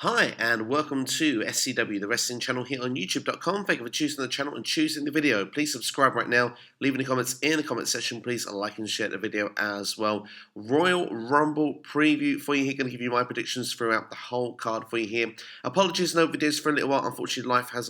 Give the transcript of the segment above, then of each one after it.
Hi and welcome to SCW, the wrestling channel here on YouTube.com. Thank you for choosing the channel and choosing the video. Please subscribe right now, leave any comments in the comment section. Please like and share the video as well. Royal Rumble preview for you here. Going to give you my predictions throughout the whole card for you here. Apologies, no videos for a little while. Unfortunately, life has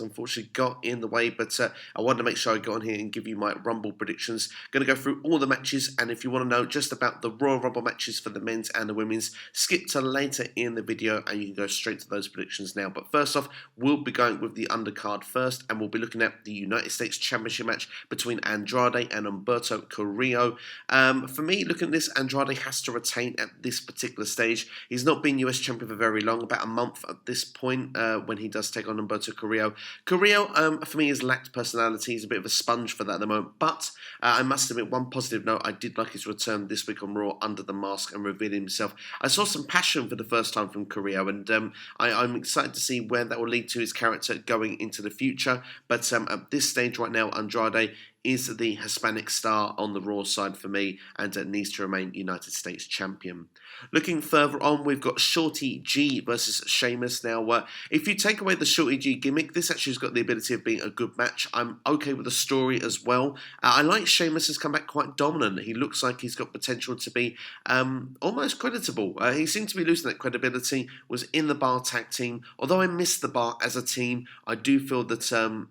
got in the way, but I wanted to make sure I go on here and give you my Rumble predictions. Going to go through all the matches, and if you want to know just about the Royal Rumble matches for the men's and the women's, skip to later in the video and you can go straight to those predictions now. But first off, we'll be going with the undercard first, and we'll be looking at the United States Championship match between Andrade and Umberto Carrillo. For me, looking at this, Andrade has to retain at this particular stage. He's not been US champion for very long, about a month at this point, when he does take on Umberto Carrillo. Carrillo, for me, has lacked personality. He's a bit of a sponge for that at the moment, but I must admit, one positive note, I did like his return this week on Raw under the mask and revealing himself. I saw some passion for the first time from Carrillo, and I'm excited to see where that will lead to his character going into the future. But at this stage right now, Andrade is the Hispanic star on the Raw side for me, and needs to remain United States champion. Looking further on, we've got Shorty G versus Sheamus. Now, if you take away the Shorty G gimmick, this actually has got the ability of being a good match. I'm okay with the story as well. I like Sheamus has come back quite dominant. He looks like he's got potential to be almost creditable. He seemed to be losing that credibility, was in the Bar tag team. Although I missed the Bar as a team, I do feel that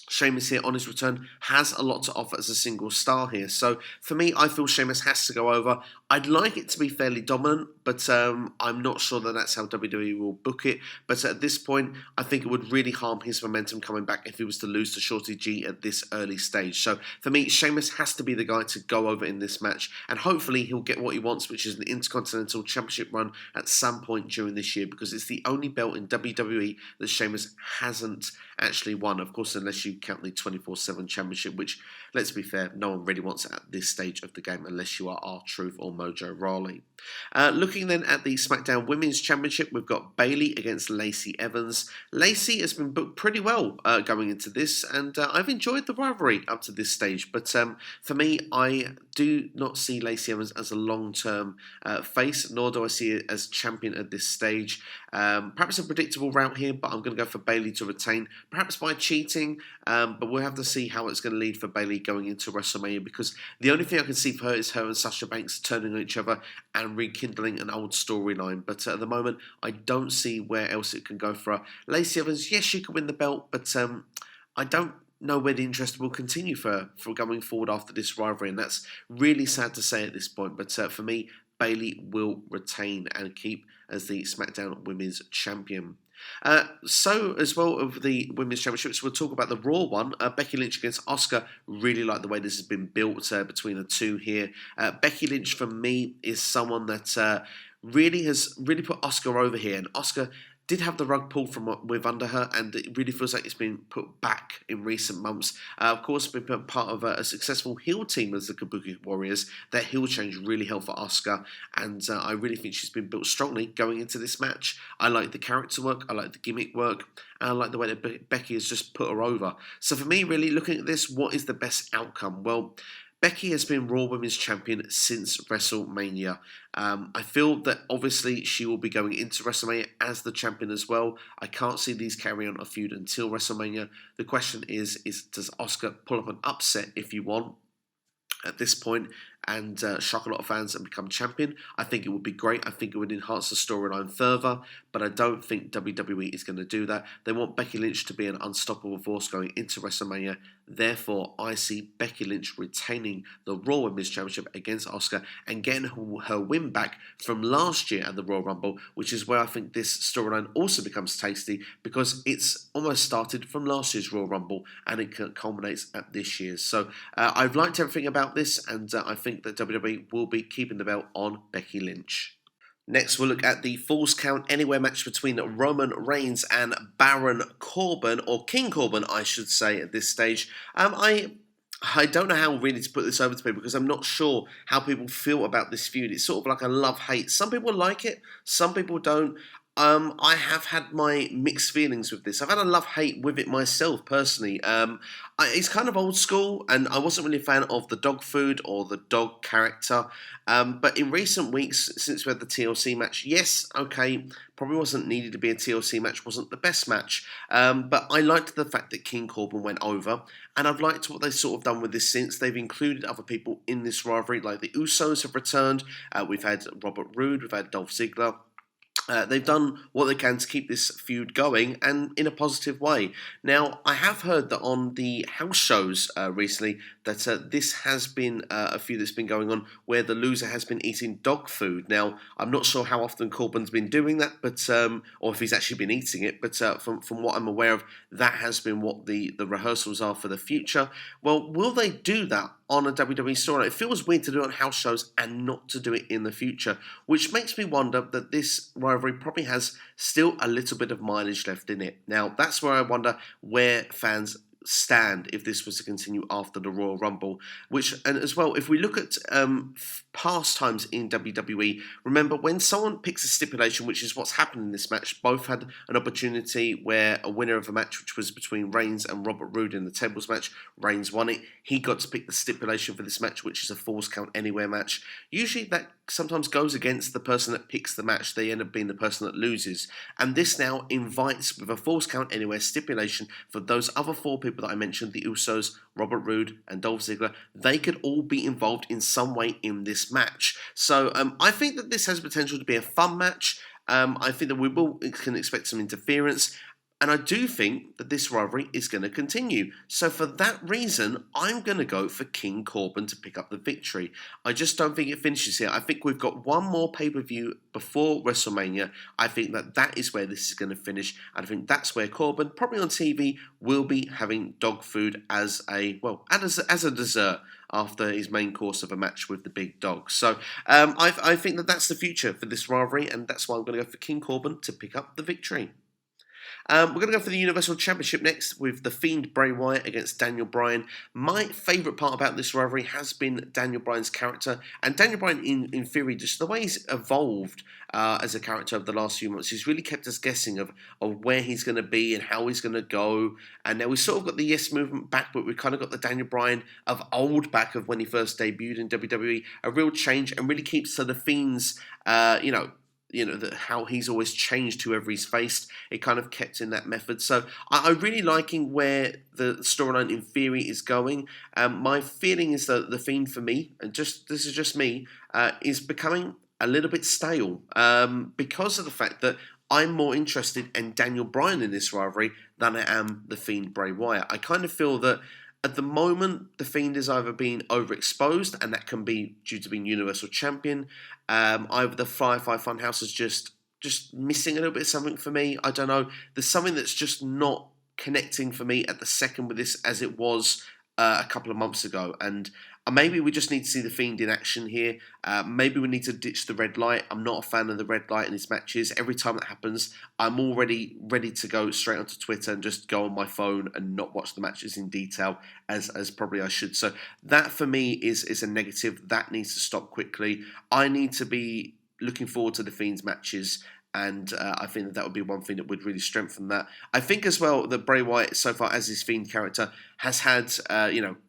Sheamus here on his return has a lot to offer as a single star here. So for me, I feel Sheamus has to go over. I'd like it to be fairly dominant, but I'm not sure that that's how WWE will book it. But at this point, I think it would really harm his momentum coming back if he was to lose to Shorty G at this early stage. So for me, Sheamus has to be the guy to go over in this match, and hopefully he'll get what he wants, which is an Intercontinental Championship run at some point during this year, because it's the only belt in WWE that Sheamus hasn't actually won. Of course, unless you count the 24/7 Championship, which, let's be fair, no one really wants it at this stage of the game unless you are R-Truth or Mojo Rawley. Looking then at the SmackDown Women's Championship, we've got Bayley against Lacey Evans. Lacey has been booked pretty well going into this, and I've enjoyed the rivalry up to this stage. But for me, I do not see Lacey Evans as a long-term face, nor do I see it as champion at this stage. Perhaps a predictable route here, but I'm going to go for Bayley to retain, perhaps by cheating, but we'll have to see how it's going to lead for Bayley going into WrestleMania, because the only thing I can see for her is her and Sasha Banks turning on each other and rekindling an old storyline. But at the moment, I don't see where else it can go for her. Lacey Evans, yes, she could win the belt, but I don't know where the interest will continue for going forward after this rivalry, and that's really sad to say at this point. But for me, Bayley will retain and keep as the SmackDown Women's Champion. So as well of the Women's Championships, we'll talk about the Raw one. Becky Lynch against Asuka. Really like the way this has been built between the two here. Becky Lynch, for me, is someone that really has put Asuka over here, and Asuka did have the rug pulled from with under her, and it really feels like it's been put back in recent months. Of course, been part of a successful heel team as the Kabuki Warriors. That heel change really helped for Asuka, and I really think she's been built strongly going into this match. I like the character work, I like the gimmick work, and I like the way that Becky has just put her over. So for me, really looking at this, what is the best outcome? Well, Becky has been Raw Women's Champion since WrestleMania. I feel that obviously she will be going into WrestleMania as the champion as well. I can't see these carry on a feud until WrestleMania. The question is does Asuka pull up an upset, if you want, at this point, and shock a lot of fans and become champion? I think it would be great. I think it would enhance the storyline further, but I don't think WWE is going to do that. They want Becky Lynch to be an unstoppable force going into WrestleMania. Therefore, I see Becky Lynch retaining the Raw Women's Championship against Asuka and getting her win back from last year at the Royal Rumble, which is where I think this storyline also becomes tasty, because it's almost started from last year's Royal Rumble and it culminates at this year's. So I've liked everything about this, and I think that WWE will be keeping the belt on Becky Lynch. Next, we'll look at the Falls Count Anywhere match between Roman Reigns and Baron Corbin, or King Corbin, I should say, at this stage. I don't know how really to put this over to people, because I'm not sure how people feel about this feud. It's sort of like a love-hate. Some people like it, some people don't. I have had my mixed feelings with this. I've had a love-hate with it myself, personally. It's kind of old school, and I wasn't really a fan of the dog food or the dog character. But in recent weeks, since we had the TLC match, yes, okay, probably wasn't needed to be a TLC match, wasn't the best match. But I liked the fact that King Corbin went over, and I've liked what they've sort of done with this since. They've included other people in this rivalry, like the Usos have returned. We've had Robert Roode, we've had Dolph Ziggler. They've done what they can to keep this feud going and in a positive way. Now, I have heard that on the house shows recently that this has been a feud that's been going on where the loser has been eating dog food. Now, I'm not sure how often Corbin's been doing that, but or if he's actually been eating it, but from what I'm aware of, that has been what the rehearsals are for the future. Well, will they do that on a WWE storyline? It feels weird to do it on house shows and not to do it in the future, which makes me wonder that this rivalry probably has still a little bit of mileage left in it. Now, that's where I wonder where fans stand if this was to continue after the Royal Rumble. And as well, if we look at past times in WWE, remember when someone picks a stipulation, which is what's happened in this match, both had an opportunity where a winner of a match, which was between Reigns and Robert Roode in the tables match, Reigns won it. He got to pick the stipulation for this match, which is a Falls Count Anywhere match. Usually that sometimes goes against the person that picks the match. They end up being the person that loses. And this now invites, with a Falls Count Anywhere stipulation, for those other four people that I mentioned, the Usos, Robert Roode and Dolph Ziggler, they could all be involved in some way in this match. So I think that this has potential to be a fun match. I think that can expect some interference. And I do think that this rivalry is going to continue. So for that reason, I'm going to go for King Corbin to pick up the victory. I just don't think it finishes here. I think we've got one more pay-per-view before WrestleMania. I think that is where this is going to finish. And I think that's where Corbin, probably on TV, will be having dog food as a dessert after his main course of a match with the big dog. So I think that that's the future for this rivalry, and that's why I'm going to go for King Corbin to pick up the victory. We're going to go for the Universal Championship next with the Fiend Bray Wyatt against Daniel Bryan. My favourite part about this rivalry has been Daniel Bryan's character. And Daniel Bryan, in theory, just the way he's evolved as a character over the last few months, he's really kept us guessing of where he's going to be and how he's going to go. And now we've sort of got the Yes Movement back, but we've kind of got the Daniel Bryan of old back of when he first debuted in WWE. A real change, and really keeps to the Fiend's, how he's always changed whoever he's faced. It kind of kept in that method. So I'm really liking where the storyline in theory is going. My feeling is that the Fiend for me, and this is just me, is becoming a little bit stale because of the fact that I'm more interested in Daniel Bryan in this rivalry than I am the Fiend Bray Wyatt. I kind of feel that at the moment, the Fiend is either being overexposed, and that can be due to being Universal Champion. Either the Firefly Funhouse is just missing a little bit of something for me. I don't know. There's something that's just not connecting for me at the second with this as it was a couple of months ago. And maybe we just need to see the Fiend in action here. Maybe we need to ditch the red light. I'm not a fan of the red light in his matches. Every time that happens, I'm already ready to go straight onto Twitter and just go on my phone and not watch the matches in detail as probably I should. So that for me is a negative. That needs to stop quickly. I need to be looking forward to the Fiend's matches. And I think that would be one thing that would really strengthen that. I think as well that Bray Wyatt, so far as his Fiend character, has had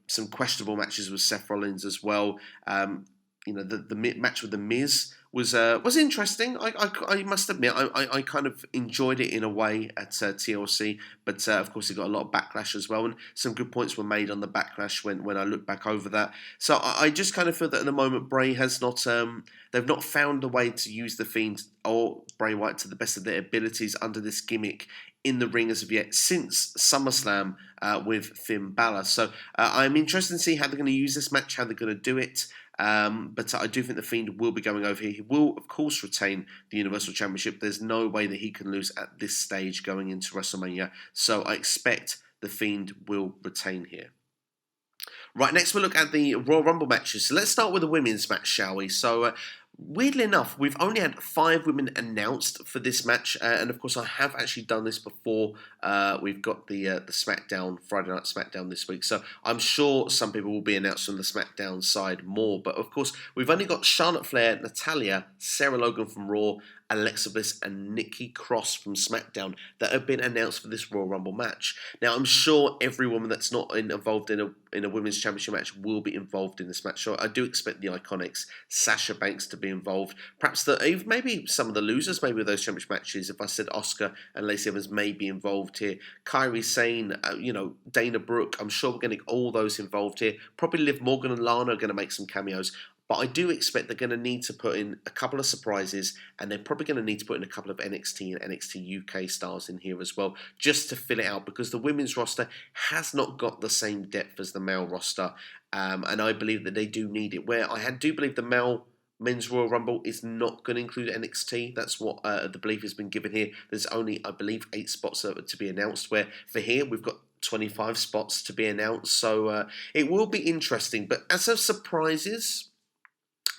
some questionable matches with Seth Rollins as well. The match with The Miz was interesting. I must admit, I kind of enjoyed it in a way at TLC, but of course it got a lot of backlash as well, and some good points were made on the backlash when I look back over that. So I just kind of feel that at the moment Bray has not, they've not found a way to use the Fiend or Bray Wyatt to the best of their abilities under this gimmick in the ring as of yet since SummerSlam with Finn Balor. So I'm interested to see how they're going to use this match, how they're going to do it. But I do think the Fiend will be going over here. He will, of course, retain the Universal Championship. There's no way that he can lose at this stage going into WrestleMania. So I expect the Fiend will retain here. Right, next we'll look at the Royal Rumble matches. So let's start with the women's match, shall we? So weirdly enough, we've only had 5 women announced for this match, and of course I have actually done this before. We've got the SmackDown, Friday Night SmackDown this week, so I'm sure some people will be announced on the SmackDown side more, but of course we've only got Charlotte Flair, Natalya, Sarah Logan from Raw, Alexa Bliss and Nikki Cross from SmackDown that have been announced for this Royal Rumble match. Now, I'm sure every woman that's not involved in a women's championship match will be involved in this match. So I do expect the Iconics, Sasha Banks, to be involved. Perhaps maybe some of the losers, maybe of those championship matches. If I said Asuka and Lacey Evans may be involved here, Kairi Sane, Dana Brooke, I'm sure we're going to get all those involved here. Probably Liv Morgan and Lana are going to make some cameos. But I do expect they're going to need to put in a couple of surprises, and they're probably going to need to put in a couple of NXT and NXT UK stars in here as well, just to fill it out, because the women's roster has not got the same depth as the male roster, and I believe that they do need it. Where I do believe the Men's Royal Rumble is not going to include NXT. That's what the belief has been given here. There's only, I believe, 8 spots to be announced, where for here we've got 25 spots to be announced. So it will be interesting. But as of surprises,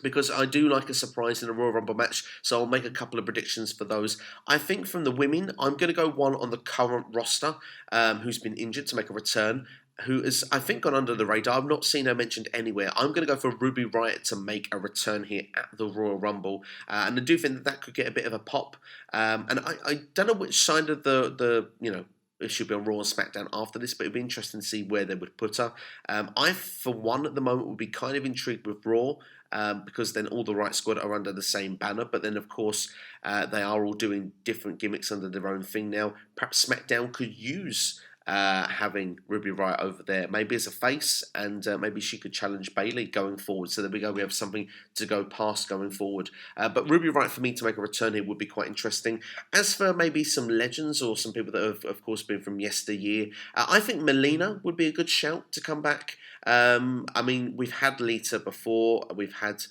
because I do like a surprise in a Royal Rumble match, so I'll make a couple of predictions for those. I think from the women, I'm going to go one on the current roster, who's been injured to make a return, who has, I think, gone under the radar. I've not seen her mentioned anywhere. I'm going to go for Ruby Riott to make a return here at the Royal Rumble, and I do think that could get a bit of a pop. And I don't know which side of it should be on Raw and SmackDown after this, but it'd be interesting to see where they would put her. I, for one, at the moment, would be kind of intrigued with Raw, because then all the Right Squad are under the same banner. But then, of course, they are all doing different gimmicks under their own thing now. Perhaps SmackDown could use having Ruby Riott over there, maybe as a face, and maybe she could challenge Bayley going forward. So there we go, we have something to go past going forward. But Ruby Riott, for me, to make a return here would be quite interesting. As for maybe some legends or some people that have, of course, been from yesteryear, I think Melina would be a good shout to come back. I mean, we've had Lita before, we've had,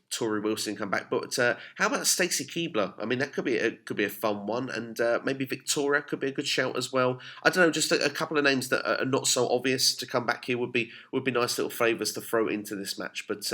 Tori Wilson come back, but how about Stacy Keibler? I mean, that could be a fun one, and maybe Victoria could be a good shout as well. I don't know, just a couple of names that are not so obvious to come back here would be nice little favours to throw into this match. But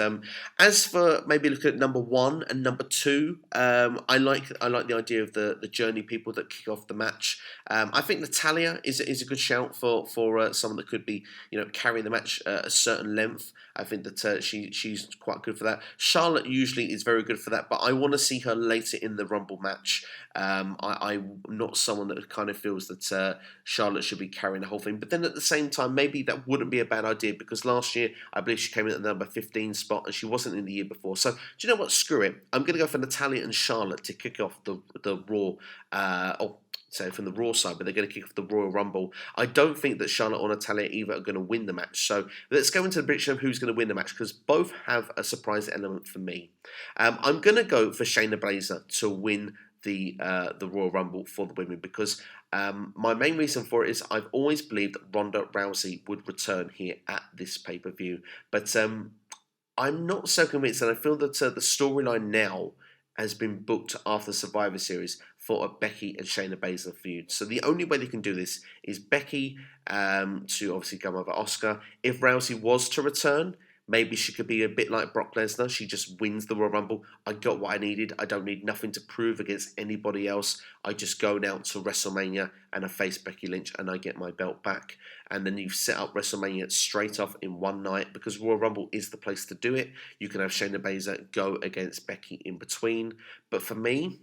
as for maybe looking at number 1 and number 2, I like the idea of the Journey people that kick off the match. I think Natalya is a good shout for someone that could be carrying the match a certain length. I think that she's quite good for that. Charlotte usually is very good for that, but I want to see her later in the Rumble match. I'm not someone that kind of feels that Charlotte should be carrying the whole thing. But then at the same time, maybe that wouldn't be a bad idea, because last year I believe she came in at the number 15 spot and she wasn't in the year before. So do you know what? Screw it. I'm going to go for Natalya and Charlotte to kick off the Raw. So from the Raw side, but they're going to kick off the Royal Rumble. I don't think that Charlotte or Natalya either are going to win the match. So let's go into the prediction of who's going to win the match, because both have a surprise element for me. I'm going to go for Shayna Baszler to win the Royal Rumble for the women, because my main reason for it is I've always believed that Ronda Rousey would return here at this pay-per-view. But I'm not so convinced, and I feel that the storyline now has been booked after Survivor Series for a Becky and Shayna Baszler feud. So the only way they can do this is Becky to obviously come over Asuka. If Rousey was to return, maybe she could be a bit like Brock Lesnar. She just wins the Royal Rumble. I got what I needed. I don't need nothing to prove against anybody else. I just go down to WrestleMania and I face Becky Lynch and I get my belt back. And then you set up WrestleMania straight off in one night, because Royal Rumble is the place to do it. You can have Shayna Baszler go against Becky in between. But for me,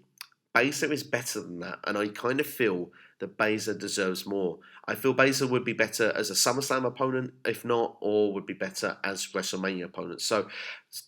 Baszler is better than that, and I kind of feel that Baszler deserves more. I feel Baszler would be better as a SummerSlam opponent, if not, or would be better as WrestleMania opponent. So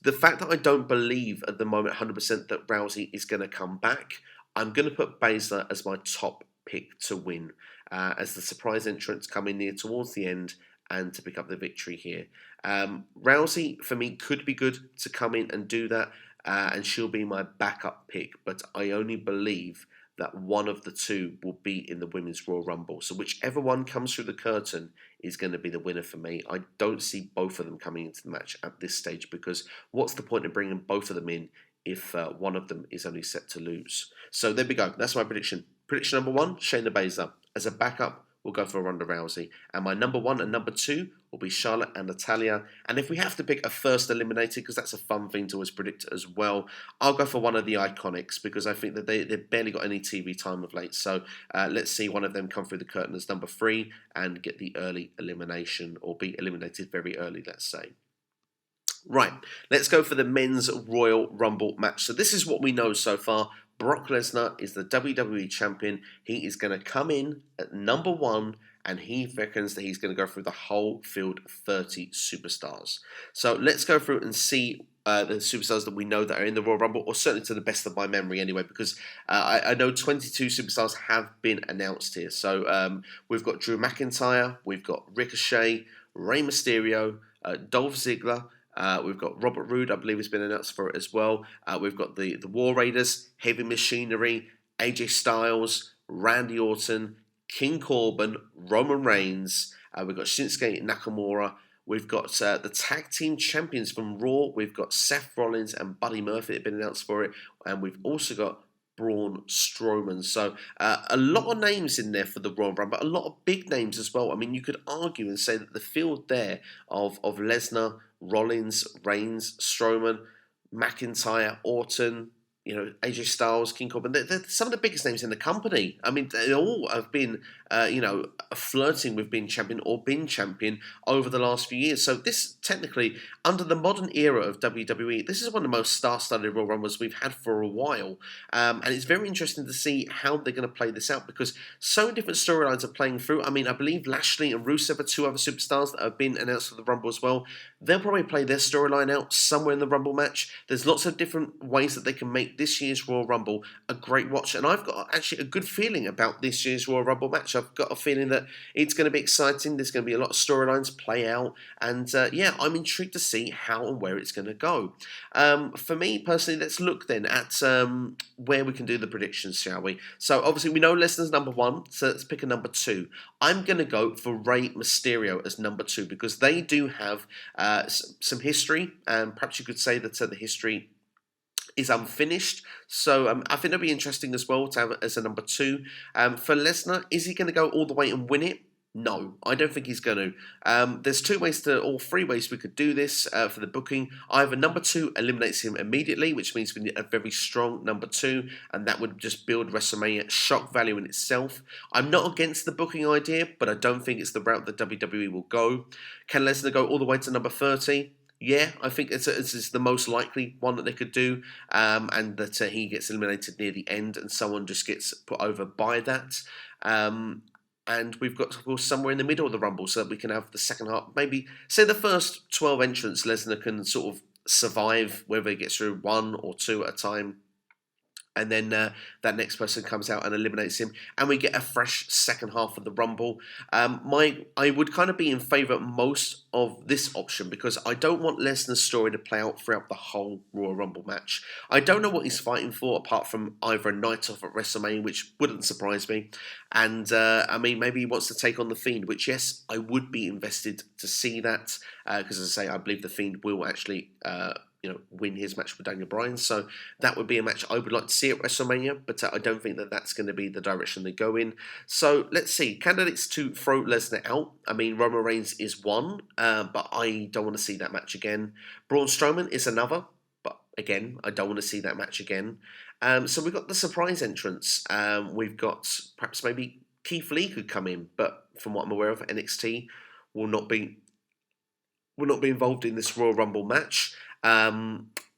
the fact that I don't believe at the moment 100% that Rousey is going to come back, I'm going to put Baszler as my top pick to win, as the surprise entrants come in near towards the end and to pick up the victory here. Rousey, for me, could be good to come in and do that, and she'll be my backup pick, but I only believe that one of the two will be in the Women's Royal Rumble. So whichever one comes through the curtain is going to be the winner for me. I don't see both of them coming into the match at this stage, because what's the point of bringing both of them in if one of them is only set to lose? So there we go. That's my prediction. Prediction number 1, Shayna Baszler. As a backup, we'll go for Ronda Rousey. And my number 1 and number 2 will be Charlotte and Natalya. And if we have to pick a first eliminator, because that's a fun thing to always predict as well, I'll go for one of the Iconics, because I think that they've barely got any TV time of late. So let's see one of them come through the curtain as number 3 and get the early elimination, or be eliminated very early, let's say. Right, let's go for the men's Royal Rumble match. So this is what we know so far. Brock Lesnar is the WWE champion. He is going to come in at number 1, and he reckons that he's going to go through the whole field of 30 superstars. So let's go through and see the superstars that we know that are in the Royal Rumble, or certainly to the best of my memory anyway, because I know 22 superstars have been announced here. So we've got Drew McIntyre, we've got Ricochet, Rey Mysterio, Dolph Ziggler, we've got Robert Roode, I believe, has been announced for it as well. We've got the War Raiders, Heavy Machinery, AJ Styles, Randy Orton, King Corbin, Roman Reigns. We've got Shinsuke Nakamura. We've got the tag team champions from Raw. We've got Seth Rollins and Buddy Murphy that have been announced for it. And we've also got Braun Strowman. So a lot of names in there for the Royal Rumble, but a lot of big names as well. I mean, you could argue and say that the field there of Lesnar, Rollins, Reigns, Strowman, McIntyre, Orton, AJ Styles, King Corbin, they're some of the biggest names in the company. I mean, they all have been, flirting with being champion or been champion over the last few years. So this, technically, under the modern era of WWE, this is one of the most star-studded Royal Rumbles we've had for a while. And it's very interesting to see how they're going to play this out, because so many different storylines are playing through. I mean, I believe Lashley and Rusev are 2 other superstars that have been announced for the Rumble as well. They'll probably play their storyline out somewhere in the Rumble match. There's lots of different ways that they can make this year's Royal Rumble a great watch, and I've got actually a good feeling about this year's Royal Rumble match. I've got a feeling that it's going to be exciting. There's going to be a lot of storylines play out, and I'm intrigued to see how and where it's going to go. For me personally, let's look then at where we can do the predictions, shall we? So obviously we know Lesnar's number 1, so let's pick a number 2. I'm going to go for Rey Mysterio as number 2, because they do have some history, and perhaps you could say that the history is unfinished. So I think it'll be interesting as well to have it as a number 2. For Lesnar, is he going to go all the way and win it? No, I don't think he's going to. There's 2 ways or 3 ways we could do this for the booking. Either number 2 eliminates him immediately, which means we need a very strong number 2, and that would just build WrestleMania shock value in itself. I'm not against the booking idea, but I don't think it's the route that WWE will go. Can Lesnar go all the way to number 30? Yeah, I think it's the most likely one that they could do, and that he gets eliminated near the end and someone just gets put over by that. And we've got, of course, somewhere in the middle of the Rumble so that we can have the second half. Maybe, say the first 12 entrants, Lesnar can sort of survive, whether he gets through 1 or 2 at a time. And then that next person comes out and eliminates him, and we get a fresh second half of the Rumble. I would kind of be in favour most of this option, because I don't want Lesnar's story to play out throughout the whole Royal Rumble match. I don't know what he's fighting for, apart from either a night off at WrestleMania, which wouldn't surprise me, and maybe he wants to take on the Fiend, which, yes, I would be invested to see that, because as I say, I believe the Fiend will actually win his match with Daniel Bryan. So that would be a match I would like to see at WrestleMania, but I don't think that that's going to be the direction they go in. So let's see. Candidates to throw Lesnar out. I mean, Roman Reigns is one, but I don't want to see that match again. Braun Strowman is another, but again, I don't want to see that match again. So we've got the surprise entrance. We've got perhaps maybe Keith Lee could come in, but from what I'm aware of, NXT will not be involved in this Royal Rumble match.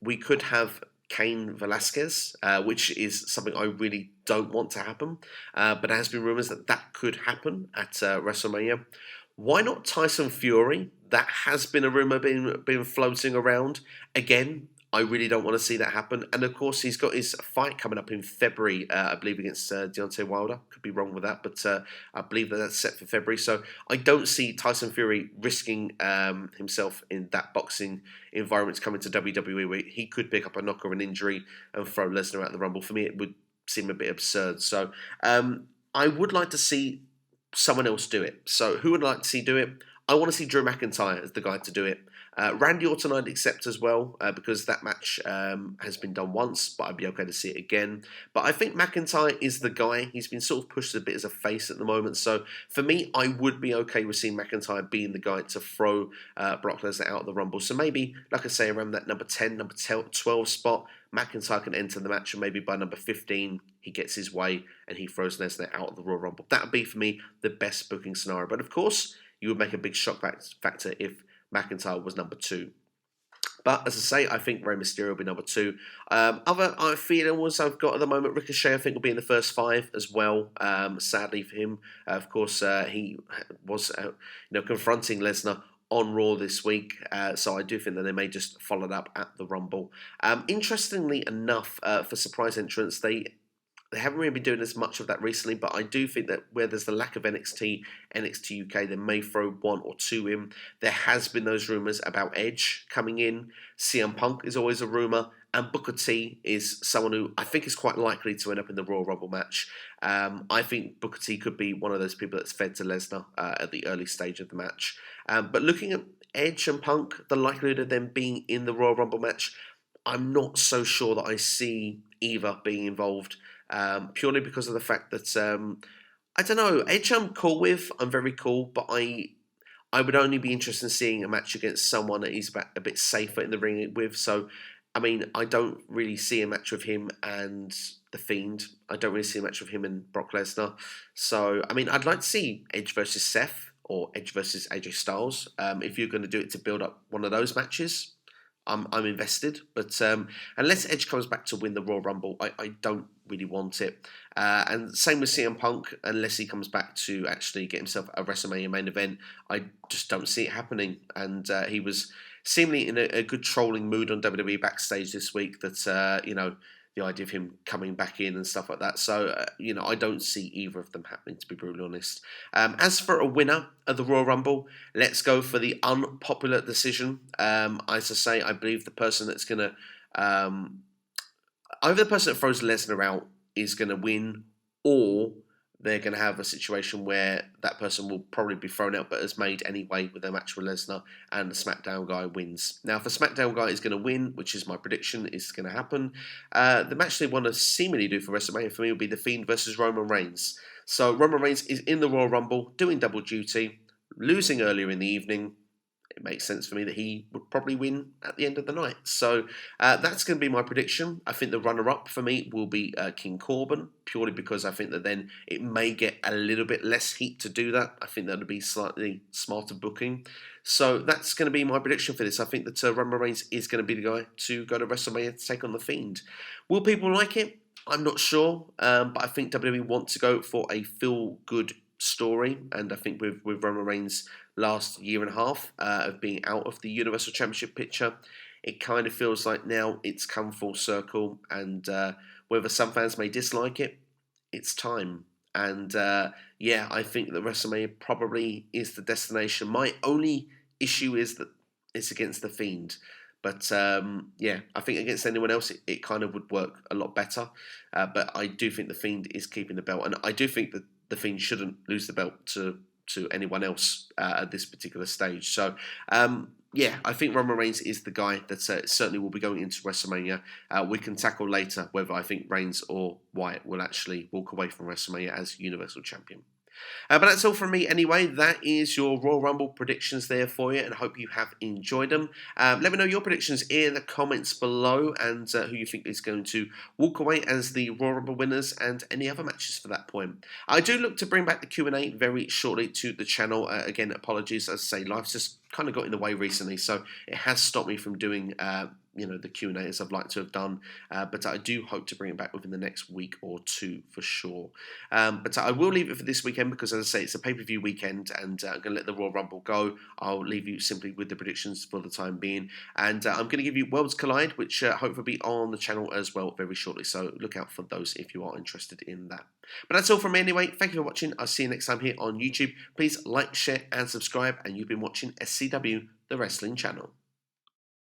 We could have Cain Velasquez, which is something I really don't want to happen, but there has been rumours that could happen at WrestleMania. Why not Tyson Fury? That has been a rumour being floating around. Again, I really don't want to see that happen. And of course, he's got his fight coming up in February, I believe, against Deontay Wilder. Could be wrong with that, but I believe that's set for February. So I don't see Tyson Fury risking himself in that boxing environment coming to WWE, where he could pick up a knock or an injury and throw Lesnar out of the Rumble. For me, it would seem a bit absurd. So I would like to see someone else do it. So who would I like to see do it? I want to see Drew McIntyre as the guy to do it. Randy Orton I'd accept as well, because that match has been done once, but I'd be okay to see it again. But I think McIntyre is the guy. He's been sort of pushed a bit as a face at the moment. So for me, I would be okay with seeing McIntyre being the guy to throw Brock Lesnar out of the Rumble. So maybe, like I say, around that number 10, number 12 spot, McIntyre can enter the match, and maybe by number 15, he gets his way and he throws Lesnar out of the Royal Rumble. That would be, for me, the best booking scenario. But of course, you would make a big shock factor if McIntyre was number 2. But as I say, I think Rey Mysterio will be number 2. Other feelings I've got at the moment, Ricochet I think will be in the first 5 as well. Sadly for him, of course, he was confronting Lesnar on Raw this week, so I do think that they may just follow it up at the Rumble. Interestingly enough, for surprise entrance, they haven't really been doing as much of that recently, but I do think that where there's the lack of NXT UK, they may throw 1 or 2 in. There has been those rumours about Edge coming in. CM Punk is always a rumour. And Booker T is someone who I think is quite likely to end up in the Royal Rumble match. I think Booker T could be one of those people that's fed to Lesnar at the early stage of the match. But looking at Edge and Punk, the likelihood of them being in the Royal Rumble match, I'm not so sure that I see either being involved. Purely because of the fact that I don't know, Edge I'm cool with, I'm very cool, but I would only be interested in seeing a match against someone that he's a bit safer in the ring with. So, I mean, I don't really see a match with him and the Fiend. I don't really see a match with him and Brock Lesnar. So, I mean, I'd like to see Edge versus Seth or Edge versus AJ Styles. If you're going to do it to build up one of those matches, I'm invested, but unless Edge comes back to win the Royal Rumble, I don't really want it. And same with CM Punk, unless he comes back to actually get himself a WrestleMania main event, I just don't see it happening. And he was seemingly in a good trolling mood on WWE backstage this week that, the idea of him coming back in and stuff like that. So, I don't see either of them happening, to be brutally honest. As for a winner of the Royal Rumble, let's go for the unpopular decision. As I say, I believe the person that's going to... either the person that throws Lesnar out is going to win, or they're going to have a situation where that person will probably be thrown out but is made anyway with a match with Lesnar and the SmackDown guy wins. Now, if the SmackDown guy is going to win, which is my prediction is going to happen, the match they want to seemingly do for WrestleMania for me will be The Fiend versus Roman Reigns. So Roman Reigns is in the Royal Rumble doing double duty, losing earlier in the evening. It makes sense for me that he would probably win at the end of the night. So that's going to be my prediction. I think the runner-up for me will be King Corbin, purely because I think that then it may get a little bit less heat to do that. I think that would be slightly smarter booking. So that's going to be my prediction for this. I think that Roman Reigns is going to be the guy to go to WrestleMania to take on The Fiend. Will people like it? I'm not sure, but I think WWE want to go for a feel-good story, and I think with Roman Reigns' last year and a half of being out of the Universal Championship picture, it kind of feels like now it's come full circle, and whether some fans may dislike it, it's time. And I think that WrestleMania probably is the destination. My only issue is that it's against The Fiend. But I think against anyone else, it kind of would work a lot better. But I do think The Fiend is keeping the belt, and I do think that The Fiend shouldn't lose the belt to anyone else at this particular stage. So, I think Roman Reigns is the guy that certainly will be going into WrestleMania. We can tackle later whether I think Reigns or Wyatt will actually walk away from WrestleMania as Universal Champion. But that's all from me anyway. That is your Royal Rumble predictions there for you, and I hope you have enjoyed them. Let me know your predictions in the comments below, and who you think is going to walk away as the Royal Rumble winners, and any other matches for that point. I do look to bring back the Q&A very shortly to the channel. Again, apologies, as I say, life's just kind of got in the way recently, so it has stopped me from doing the Q&A as I'd like to have done, but I do hope to bring it back within the next week or two for sure. But I will leave it for this weekend because, as I say, it's a pay-per-view weekend, and I'm going to let the Royal Rumble go. I'll leave you simply with the predictions for the time being, and I'm going to give you Worlds Collide, which hopefully will be on the channel as well very shortly, so look out for those if you are interested in that. But that's all from me anyway. Thank you for watching. I'll see you next time here on YouTube. Please like, share, and subscribe, and you've been watching SCW, the Wrestling Channel.